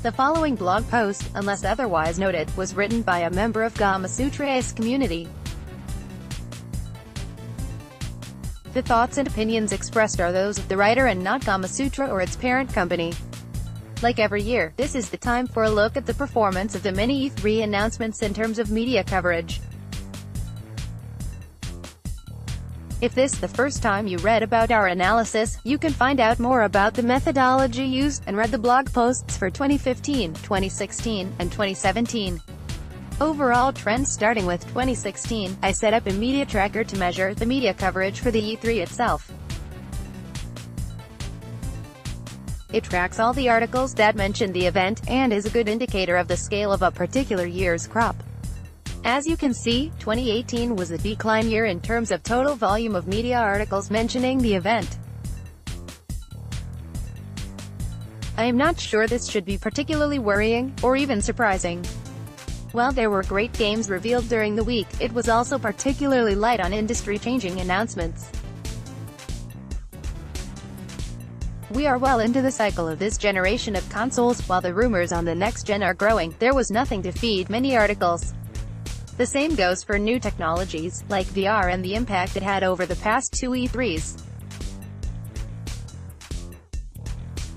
The following blog post, unless otherwise noted, was written by a member of Gamasutra's community. The thoughts and opinions expressed are those of the writer and not Gamasutra or its parent company. Like every year, this is the time for a look at the performance of the mini E3 announcements in terms of media coverage. If this is the first time you read about our analysis, you can find out more about the methodology used, and read the blog posts for 2015, 2016, and 2017. Overall trends. Starting with 2016, I set up a media tracker to measure the media coverage for the E3 itself. It tracks all the articles that mention the event, and is a good indicator of the scale of a particular year's crop. As you can see, 2018 was a decline year in terms of total volume of media articles mentioning the event. I am not sure this should be particularly worrying, or even surprising. While there were great games revealed during the week, it was also particularly light on industry-changing announcements. We are well into the cycle of this generation of consoles. While the rumors on the next gen are growing, there was nothing to feed many articles. The same goes for new technologies, like VR and the impact it had over the past two E3s.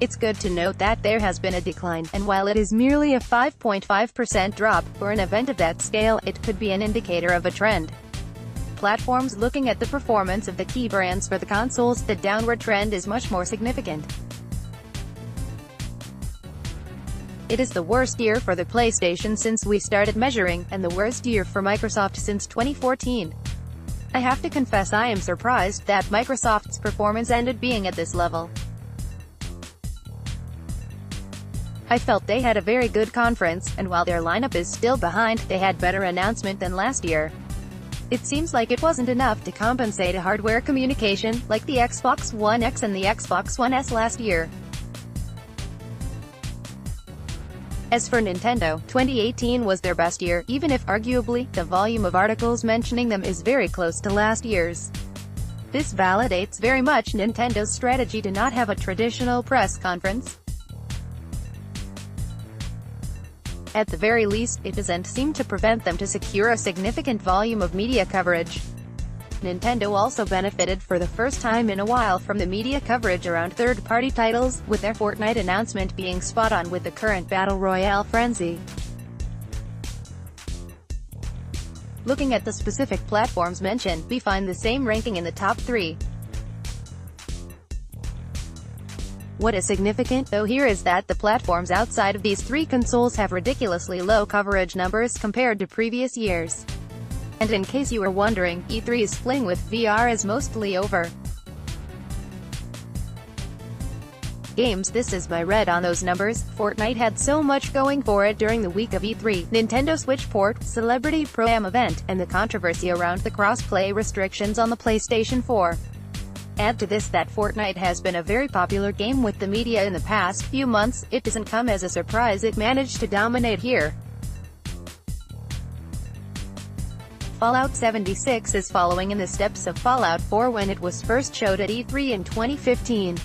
It's good to note that there has been a decline, and while it is merely a 5.5% drop, for an event of that scale, it could be an indicator of a trend. Platforms. Looking at the performance of the key brands for the consoles, the downward trend is much more significant. It is the worst year for the PlayStation since we started measuring, and the worst year for Microsoft since 2014. I have to confess I am surprised that Microsoft's performance ended being at this level. I felt they had a very good conference, and while their lineup is still behind, they had better announcement than last year. It seems like it wasn't enough to compensate a hardware communication, like the Xbox One X and the Xbox One S last year. As for Nintendo, 2018 was their best year, even if, arguably, the volume of articles mentioning them is very close to last year's. This validates very much Nintendo's strategy to not have a traditional press conference. At the very least, it doesn't seem to prevent them to secure a significant volume of media coverage. Nintendo also benefited for the first time in a while from the media coverage around third-party titles, with their Fortnite announcement being spot-on with the current Battle Royale frenzy. Looking at the specific platforms mentioned, we find the same ranking in the top 3. What is significant, though, here is that the platforms outside of these 3 consoles have ridiculously low coverage numbers compared to previous years. And in case you were wondering, E3's fling with VR is mostly over. Games. This is my read on those numbers. Fortnite had so much going for it during the week of E3, Nintendo Switch port, Celebrity Pro-Am event, and the controversy around the cross-play restrictions on the PlayStation 4. Add to this that Fortnite has been a very popular game with the media in the past few months. It doesn't come as a surprise it managed to dominate here. Fallout 76 is following in the steps of Fallout 4 when it was first showed at E3 in 2015.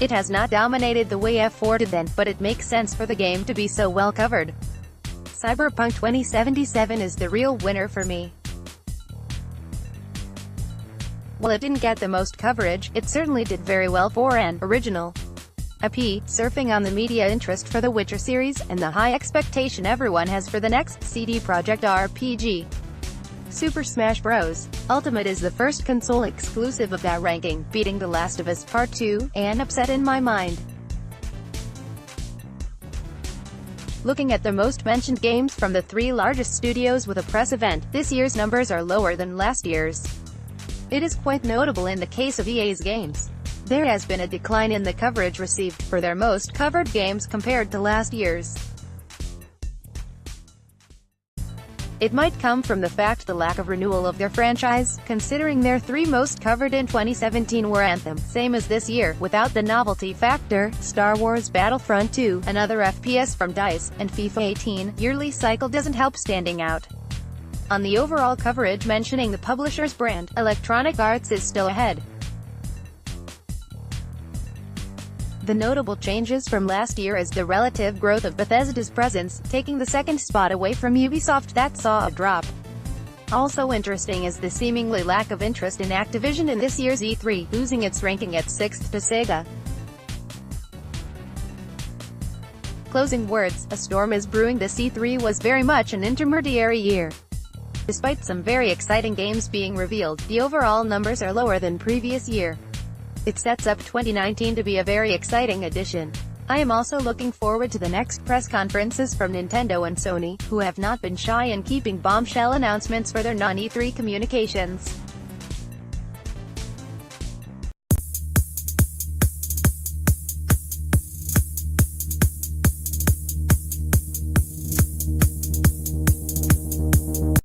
It has not dominated the way F4 did then, but it makes sense for the game to be so well covered. Cyberpunk 2077 is the real winner for me. While it didn't get the most coverage, it certainly did very well for an original IP, surfing on the media interest for the Witcher series, and the high expectation everyone has for the next CD Projekt RPG. Super Smash Bros. Ultimate is the first console exclusive of that ranking, beating The Last of Us Part 2, an upset in my mind. Looking at the most mentioned games from the 3 largest studios with a press event, this year's numbers are lower than last year's. It is quite notable in the case of EA's games. There has been a decline in the coverage received for their most covered games compared to last year's. It might come from the fact the lack of renewal of their franchise, considering their 3 most covered in 2017 were Anthem, same as this year, without the novelty factor, Star Wars Battlefront 2, another FPS from DICE, and FIFA 18. Yearly cycle doesn't help standing out. On the overall coverage mentioning the publisher's brand, Electronic Arts is still ahead. The notable changes from last year is the relative growth of Bethesda's presence, taking the second spot away from Ubisoft that saw a drop. Also interesting is the seemingly lack of interest in Activision in this year's E3, losing its ranking at 6th to Sega. Closing words, a storm is brewing. This E3 was very much an intermediary year. Despite some very exciting games being revealed, the overall numbers are lower than previous year. It sets up 2019 to be a very exciting edition. I am also looking forward to the next press conferences from Nintendo and Sony, who have not been shy in keeping bombshell announcements for their non-E3 communications.